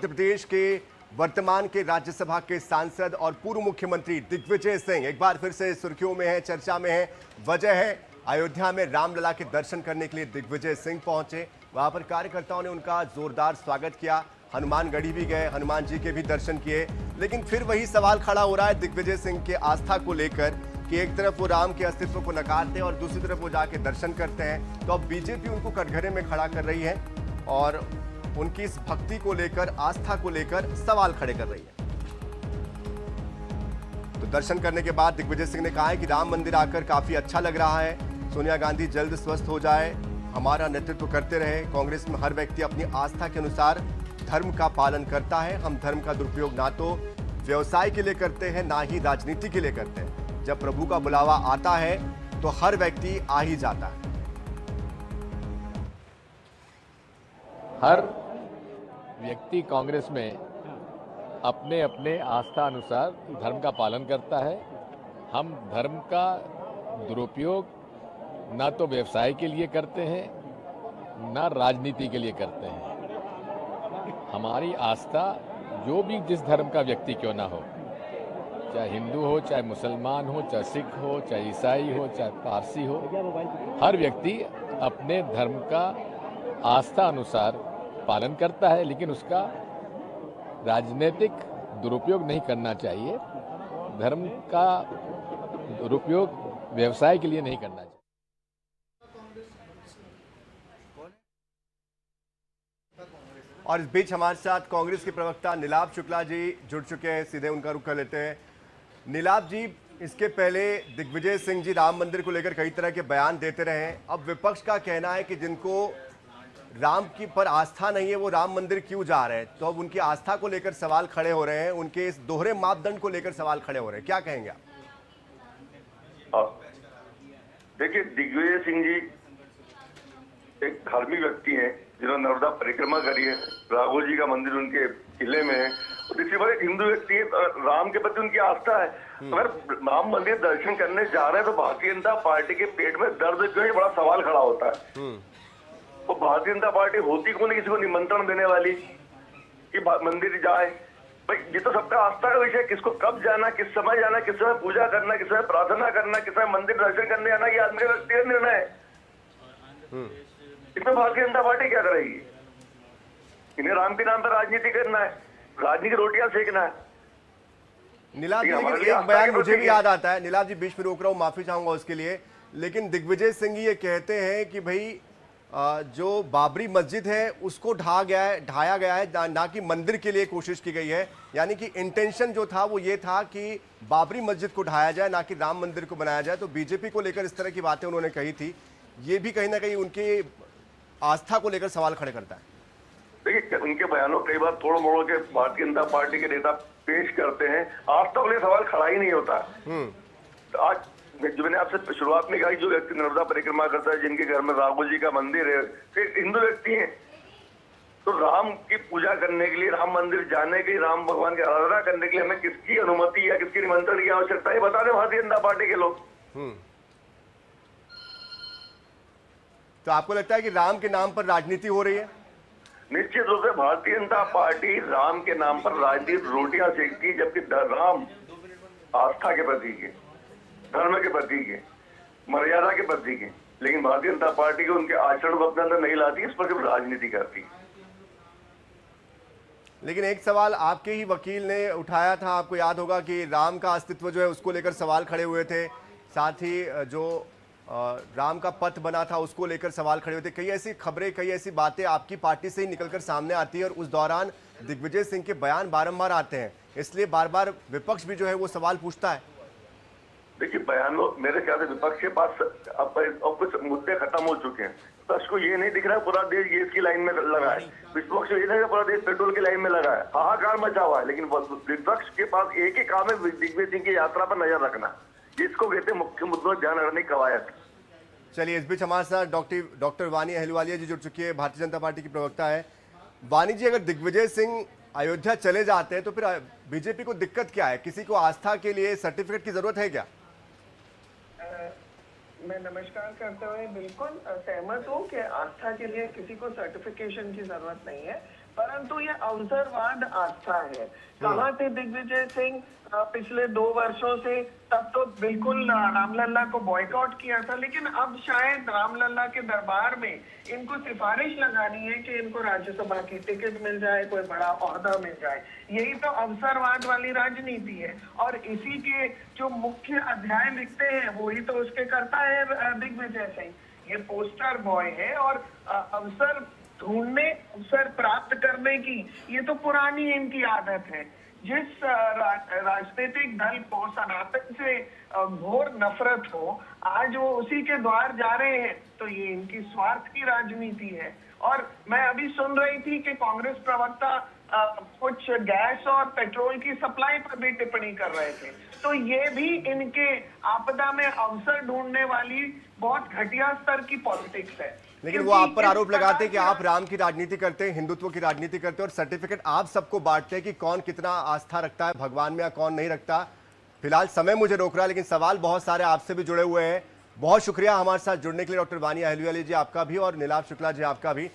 मध्य प्रदेश के वर्तमान के राज्यसभा के सांसद और पूर्व मुख्यमंत्री दिग्विजय सिंह एक बार फिर से सुर्खियों में है, चर्चा में है। वजह है अयोध्या में रामलला के दर्शन करने के लिए दिग्विजय सिंह पहुंचे। वहां पर कार्यकर्ताओं ने उनका जोरदार स्वागत किया। हनुमानगढ़ी भी गए, हनुमान जी के भी दर्शन किए। लेकिन फिर वही सवाल खड़ा हो रहा है दिग्विजय सिंह के आस्था को लेकर कि एक तरफ वो राम के अस्तित्व को नकारते हैं और दूसरी तरफ वो जाके दर्शन करते हैं। तो अब बीजेपी उनको कटघरे में खड़ा कर रही है और उनकी इस भक्ति को लेकर, आस्था को लेकर सवाल खड़े कर रही है। तो दर्शन करने के बाद दिग्विजय सिंह ने कहा है कि राम मंदिर आकर काफी अच्छा लग रहा है। सोनिया गांधी जल्द स्वस्थ हो जाए, हमारा नेतृत्व करते रहे। कांग्रेस में हर व्यक्ति अपनी आस्था के अनुसार धर्म का पालन करता है। हम धर्म का दुरुपयोग ना तो व्यवसाय के लिए करते हैं, ना ही राजनीति के लिए करते हैं। जब प्रभु का बुलावा आता है तो हर व्यक्ति आ ही जाता है। हर व्यक्ति कांग्रेस में अपने अपने आस्था अनुसार धर्म का पालन करता है। हम धर्म का दुरुपयोग ना तो व्यवसाय के लिए करते हैं, ना राजनीति के लिए करते हैं। हमारी आस्था जो भी जिस धर्म का व्यक्ति क्यों ना हो, चाहे हिंदू हो, चाहे मुसलमान हो, चाहे सिख हो, चाहे ईसाई हो, चाहे पारसी हो, हर व्यक्ति अपने धर्म का आस्था अनुसार पालन करता है, लेकिन उसका राजनीतिक दुरुपयोग नहीं करना चाहिए। धर्म का दुरुपयोग व्यवसाय के लिए नहीं करना चाहिए। और इस बीच हमारे साथ कांग्रेस के प्रवक्ता नीलाभ शुक्ला जी जुड़ चुके हैं। सीधे उनका रुख कर लेते हैं। नीलाभ जी, इसके पहले दिग्विजय सिंह जी राम मंदिर को लेकर कई तरह के बयान देते रहे हैं। अब विपक्ष का कहना है कि जिनको राम की पर आस्था नहीं है वो राम मंदिर क्यों जा रहे हैं। तो अब उनकी आस्था को लेकर सवाल खड़े हो रहे हैं, उनके इस दोहरे मापदंड को लेकर सवाल खड़े हो रहे हैं। क्या कहेंगे आप? देखिए, दिग्विजय सिंह जी एक धार्मिक व्यक्ति हैं जिन्होंने नर्मदा परिक्रमा करी है। राघव जी का मंदिर उनके किले में है। तो दूसरी बात, एक हिंदू व्यक्ति है, राम के प्रति उनकी आस्था है। अगर राम मंदिर दर्शन करने जा रहे हैं तो भारतीय जनता पार्टी के पेट में दर्द क्यों है, बड़ा सवाल खड़ा होता है। तो भारतीय जनता पार्टी होती कौन है किसी को निमंत्रण देने वाली कि मंदिर जाए? भाई, ये तो सबका आस्था का विषय। किसको कब जाना, किस समय जाना, किस समय पूजा करना, किस समय प्रार्थना करना, किस समय मंदिर दर्शन करने जाना, ये आदमी का व्यक्तिगत निर्णय है। इसमें भारतीय जनता पार्टी क्या करेगी? इन्हें राम के नाम पर राजनीति करना है, राजनीति रोटियां सेकना है। नीलाभ जी, लेकिन एक बयान मुझे भी याद आता है। नीलाभ जी, बीच में रोक रहा हूँ, माफी चाहूंगा उसके लिए। लेकिन दिग्विजय सिंह ये कहते हैं कि भाई जो बाबरी मस्जिद है उसको ढाया गया है, ना कि मंदिर के लिए कोशिश की गई है। यानी कि इंटेंशन जो था वो ये था कि बाबरी मस्जिद को ढाया जाए, ना कि राम मंदिर को बनाया जाए। तो बीजेपी को लेकर इस तरह की बातें उन्होंने कही थी। ये भी कहीं ना कहीं उनके आस्था को लेकर सवाल खड़े करता है। देखिए, उनके बयानों कई बार तोड़ मोड़ के भारतीय जनता पार्टी के नेता पेश करते हैं। आस्था वाले सवाल खड़ा ही नहीं होता। तो आज जो मैंने आपसे शुरुआत में कहा, जो व्यक्ति नर्मदा परिक्रमा करता है, जिनके घर में राघव जी का मंदिर है, एक हिंदू व्यक्ति है, तो राम की पूजा करने के लिए, राम मंदिर जाने के लिए, राम भगवान की आराधना करने के लिए हमें किसकी अनुमति या किसकी निमंत्रण की आवश्यकता है, बता दें भारतीय जनता पार्टी के लोग। तो आपको लगता है कि राम के नाम पर राजनीति हो रही है? निश्चित रूप से भारतीय जनता पार्टी राम के नाम पर राजनीतिक रोटियां सेकती है, जबकि राम आस्था के प्रतीक है, धर्म के प्रतीक है, मर्यादा के प्रतीक है। लेकिन भारतीय जनता पार्टी को उनके आचरण को अपने अंदर नहीं लाती, इस पर सिर्फ राजनीति करती है। लेकिन एक सवाल आपके ही वकील ने उठाया था, आपको याद होगा कि राम का अस्तित्व जो है उसको लेकर सवाल खड़े हुए थे। साथ ही जो राम का पथ बना था उसको लेकर सवाल खड़े हुए थे। कई ऐसी खबरें, कई ऐसी बातें आपकी पार्टी से ही निकलकर सामने आती है और उस दौरान दिग्विजय सिंह के बयान बारंबार आते हैं। इसलिए बार बार विपक्ष भी जो है वो सवाल पूछता है। देखिए, बयानों मेरे ख्याल से विपक्ष के पास अब कुछ मुद्दे खत्म हो चुके हैं। विपक्ष को ये नहीं दिख रहा है पूरा देश गैस की लाइन में लगा है, विपक्ष को ये नहीं पूरा देश पेट्रोल की लाइन में लगा है, हाहाकार मचा हुआ है। लेकिन विपक्ष के पास एक ही काम है, दिग्विजय सिंह की यात्रा पर नजर रखना, जिसको कहते हैं मुख्य मुद्दों ध्यान रखने की कवायद। चलिए, इस बीच हमारे साथ डॉक्टर वानी अहलुवालिया जी जुड़ चुकी है, भारतीय जनता पार्टी की प्रवक्ता है। वानी जी, अगर दिग्विजय सिंह अयोध्या चले जाते हैं तो फिर बीजेपी को दिक्कत क्या है? किसी को आस्था के लिए सर्टिफिकेट की जरूरत है क्या? मैं नमस्कार करते हुए बिल्कुल सहमत हूँ कि आस्था के लिए किसी को सर्टिफिकेशन की जरूरत नहीं है। परंतु ये अवसरवाद आस्था है। कहाँ थे दिग्विजय सिंह पिछले 2 वर्षों से? तब तो बिल्कुल रामलला को बॉयकॉट किया था, लेकिन अब शायद रामलला के दरबार में इनको सिफारिश लगानी है कि इनको राज्यसभा की टिकट मिल जाए, कोई बड़ा ओहदा मिल जाए। यही तो अवसरवाद वाली राजनीति है, और इसी के जो मुख्य अध्याय लिखते हैं वही तो उसके करता है दिग्विजय सिंह। ये पोस्टर बॉय है, और अवसर ढूंढने, अवसर प्राप्त करने की ये तो पुरानी इनकी आदत है। जिस राजनीतिक दल को सनातन से घोर नफरत हो, आज वो उसी के द्वार जा रहे हैं, तो ये इनकी स्वार्थ की राजनीति है। और मैं अभी सुन रही थी कि कांग्रेस प्रवक्ता कुछ गैस और पेट्रोल की सप्लाई पर भी टिप्पणी कर रहे थे, तो ये भी इनके आपदा में अवसर ढूंढने वाली बहुत घटिया स्तर की पॉलिटिक्स है। लेकिन वो आप पर आरोप लगाते हैं कि आप राम की राजनीति करते हैं, हिंदुत्व की राजनीति करते हैं, और सर्टिफिकेट आप सबको बांटते हैं कि कौन कितना आस्था रखता है भगवान में या कौन नहीं रखता। फिलहाल समय मुझे रोक रहा है, लेकिन सवाल बहुत सारे आपसे भी जुड़े हुए हैं। बहुत शुक्रिया हमारे साथ जुड़ने के लिए डॉक्टर वानी अहलुवालिया जी आपका भी, और नीलाभ शुक्ला जी आपका भी।